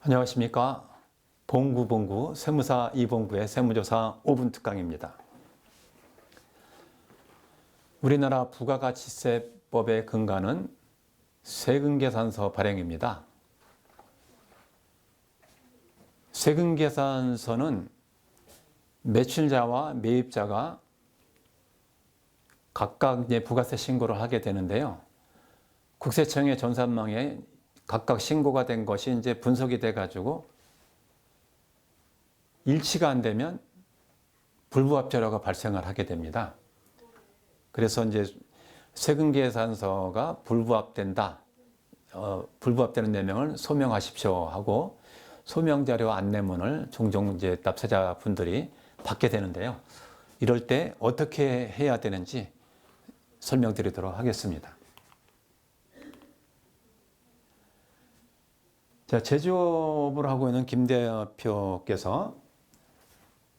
안녕하십니까. 봉구 세무사 이봉구의 세무조사 5분 특강입니다. 우리나라 부가가치세법의 근간은 세금계산서 발행입니다. 세금계산서는 매출자와 매입자가 각각 부가세 신고를 하게 되는데요. 국세청의 전산망에 각각 신고가 된 것이 이제 분석이 돼 가지고 일치가 안 되면 불부합자료가 발생을 하게 됩니다. 그래서 이제 세금계산서가 불부합된다. 불부합되는 내명을 소명하십시오 하고 소명자료 안내문을 종종 이제 납세자분들이 받게 되는데요. 이럴 때 어떻게 해야 되는지 설명드리도록 하겠습니다. 자, 제조업을 하고 있는 김 대표께서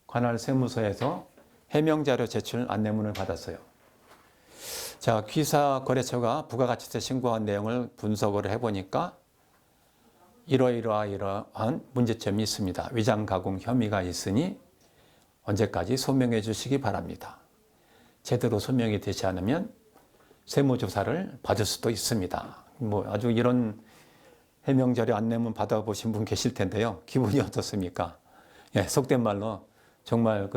관할 세무서에서 해명자료 제출 안내문을 받았어요. 자, 기사거래처가 부가가치세 신고한 내용을 분석을 해보니까 이러한 문제점이 있습니다. 위장 가공 혐의가 있으니 언제까지 소명해 주시기 바랍니다. 제대로 소명이 되지 않으면 세무조사를 받을 수도 있습니다. 아주 이런 해명자료 안내문 받아보신 분 계실 텐데요. 기분이 어떻습니까? 예, 속된 말로 정말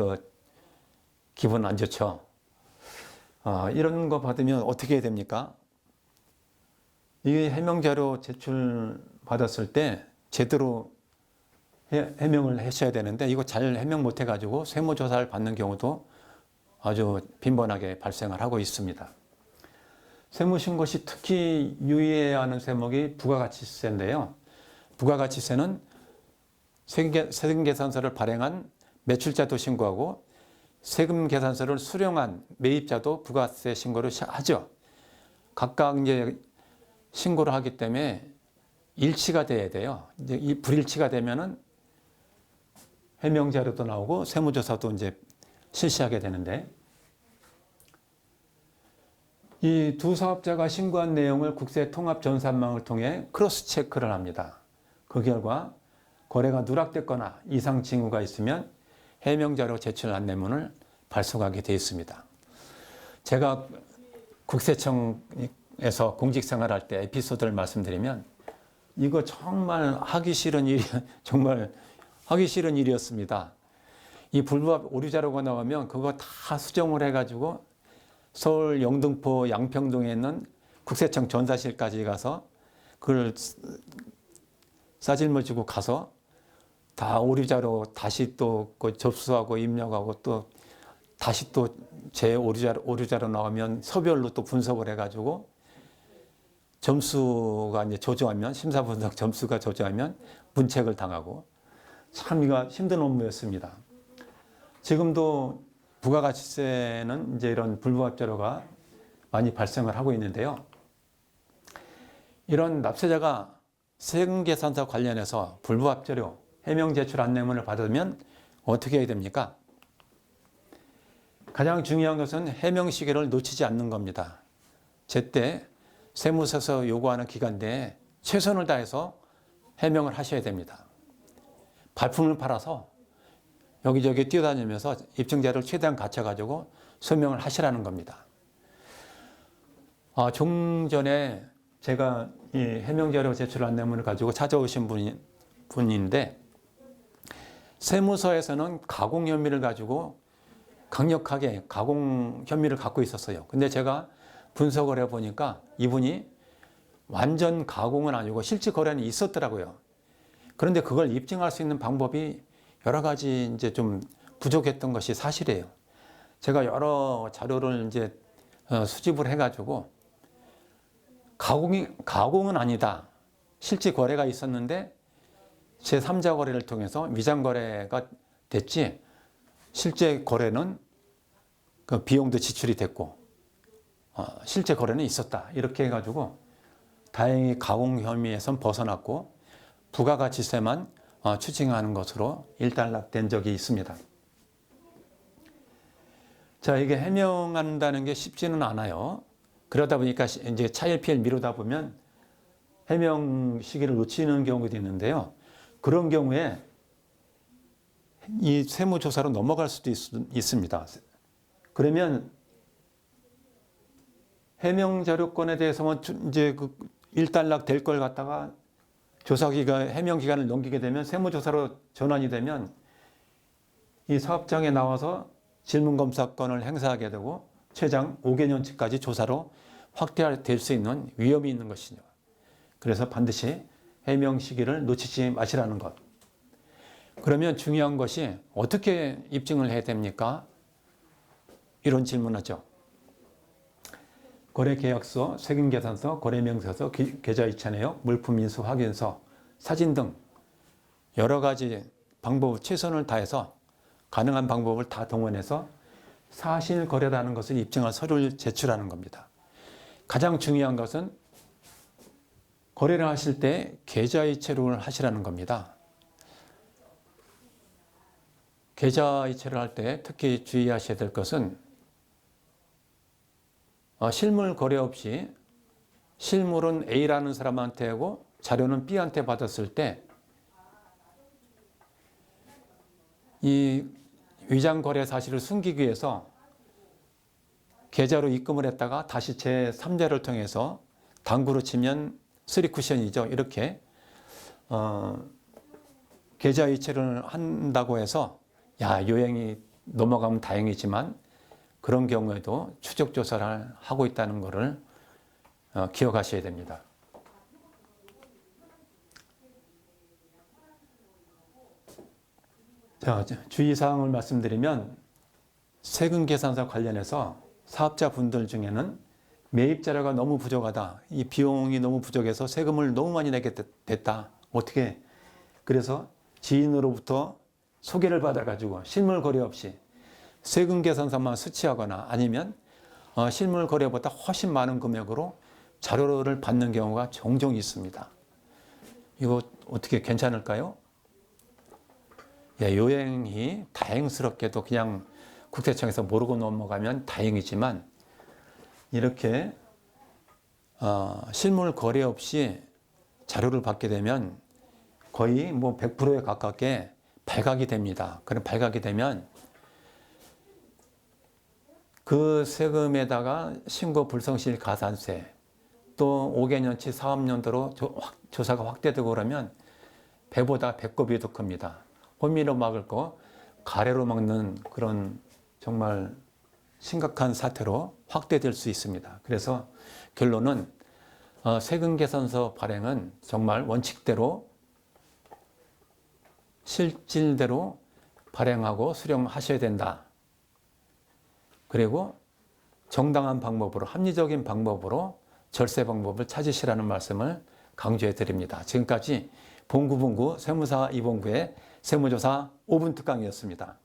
기분 안 좋죠. 이런 거 받으면 어떻게 해야 됩니까? 이 해명자료 제출 받았을 때 제대로 해명을 하셔야 되는데 이거 잘 해명 못 해가지고 세무조사를 받는 경우도 아주 빈번하게 발생을 하고 있습니다. 세무신고 시 특히 유의해야 하는 세목이 부가가치세인데요. 부가가치세는 세금계산서를 발행한 매출자도 신고하고 세금계산서를 수령한 매입자도 부가세 신고를 하죠. 각각 이제 신고를 하기 때문에 일치가 돼야 돼요. 이제 이 불일치가 되면은 해명자료도 나오고 세무조사도 이제 실시하게 되는데 이 두 사업자가 신고한 내용을 국세통합전산망을 통해 크로스 체크를 합니다. 그 결과 거래가 누락됐거나 이상 징후가 있으면 해명자료 제출 안내문을 발송하게 되어 있습니다. 제가 국세청에서 공직생활할 때 에피소드를 말씀드리면 이거 정말 하기 싫은 일이었습니다. 이 불부합 오류자료가 나오면 그거 다 수정을 해가지고 서울 영등포 양평동에 있는 국세청 전사실까지 가서 그걸 싸질머지고 가서 다 오류자료 다시 또 접수하고 입력하고 또 다시 또 제 오류자료 나오면 서별로 또 분석을 해가지고 점수가 이제 조정하면 심사분석 점수가 조정하면 문책을 당하고 참 이거 힘든 업무였습니다. 지금도 부가가치세는 이제 이런 불부합자료가 많이 발생을 하고 있는데요. 이런 납세자가 세금계산서 관련해서 불부합자료 해명 제출 안내문을 받으면 어떻게 해야 됩니까? 가장 중요한 것은 해명 시기를 놓치지 않는 겁니다. 제때 세무서에서 요구하는 기간 내에 최선을 다해서 해명을 하셔야 됩니다. 발품을 팔아서 여기저기 뛰어다니면서 입증자를 최대한 갖춰가지고 소명을 하시라는 겁니다. 좀 전에 제가 이 해명자료 제출 안내문을 가지고 찾아오신 분인데 세무서에서는 가공 혐의를 가지고 강력하게 가공 혐의를 갖고 있었어요. 근데 제가 분석을 해보니까 이분이 완전 가공은 아니고 실제 거래는 있었더라고요. 그런데 그걸 입증할 수 있는 방법이 여러 가지 이제 좀 부족했던 것이 사실이에요. 제가 여러 자료를 이제 수집을 해가지고 가공은 아니다. 실제 거래가 있었는데 제3자 거래를 통해서 위장 거래가 됐지 실제 거래는 그 비용도 지출이 됐고 실제 거래는 있었다. 이렇게 해가지고 다행히 가공 혐의에선 벗어났고 부가가치세만 추징하는 것으로 일단락된 적이 있습니다. 자, 이게 해명한다는 게 쉽지는 않아요. 그러다 보니까 이제 차일피일 미루다 보면 해명 시기를 놓치는 경우도 있는데요. 그런 경우에 이 세무조사로 넘어갈 수도 있습니다. 그러면 해명자료권에 대해서만 이제 그 일단락 될 걸 갖다가 해명 기간을 넘기게 되면 세무조사로 전환이 되면 이 사업장에 나와서 질문검사권을 행사하게 되고 최장 5개년치까지 조사로 확대될 수 있는 위험이 있는 것이죠. 그래서 반드시 해명 시기를 놓치지 마시라는 것. 그러면 중요한 것이 어떻게 입증을 해야 됩니까? 이런 질문하죠. 거래계약서, 세금계산서, 거래명세서, 계좌이체 내역, 물품인수 확인서, 사진 등 여러 가지 방법, 최선을 다해서 가능한 방법을 다 동원해서 사실거래라는 것을 입증할 서류를 제출하는 겁니다. 가장 중요한 것은 거래를 하실 때 계좌이체를 하시라는 겁니다. 계좌이체를 할 때 특히 주의하셔야 될 것은 실물 거래 없이 실물은 A라는 사람한테 하고 자료는 B한테 받았을 때 이 위장 거래 사실을 숨기기 위해서 계좌로 입금을 했다가 다시 제3자를 통해서 당구로 치면 3쿠션이죠. 이렇게 계좌 이체를 한다고 해서 요행이 넘어가면 다행이지만 그런 경우에도 추적 조사를 하고 있다는 것을 기억하셔야 됩니다. 자, 주의사항을 말씀드리면 세금계산서 관련해서 사업자분들 중에는 매입 자료가 너무 부족하다. 이 비용이 너무 부족해서 세금을 너무 많이 내게 됐다. 어떻게? 그래서 지인으로부터 소개를 받아가지고 실물 거래 없이 세금 계산서만 수취하거나 아니면 실물 거래보다 훨씬 많은 금액으로 자료를 받는 경우가 종종 있습니다. 이거 어떻게 괜찮을까요? 요행이 다행스럽게도 그냥 국세청에서 모르고 넘어가면 다행이지만 이렇게 실물 거래 없이 자료를 받게 되면 거의 100%에 가깝게 발각이 됩니다. 그럼 발각이 되면 그 세금에다가 신고 불성실 가산세 또 5개년치 사업연도로 조사가 확대되고 그러면 배보다 배꼽이 더 큽니다. 호미로 막을 거 가래로 막는 그런 정말 심각한 사태로 확대될 수 있습니다. 그래서 결론은 세금계산서 발행은 정말 원칙대로 실질대로 발행하고 수령하셔야 된다. 그리고 정당한 방법으로 합리적인 방법으로 절세 방법을 찾으시라는 말씀을 강조해 드립니다. 지금까지 봉구봉구 세무사 이봉구의 세무조사 5분 특강이었습니다.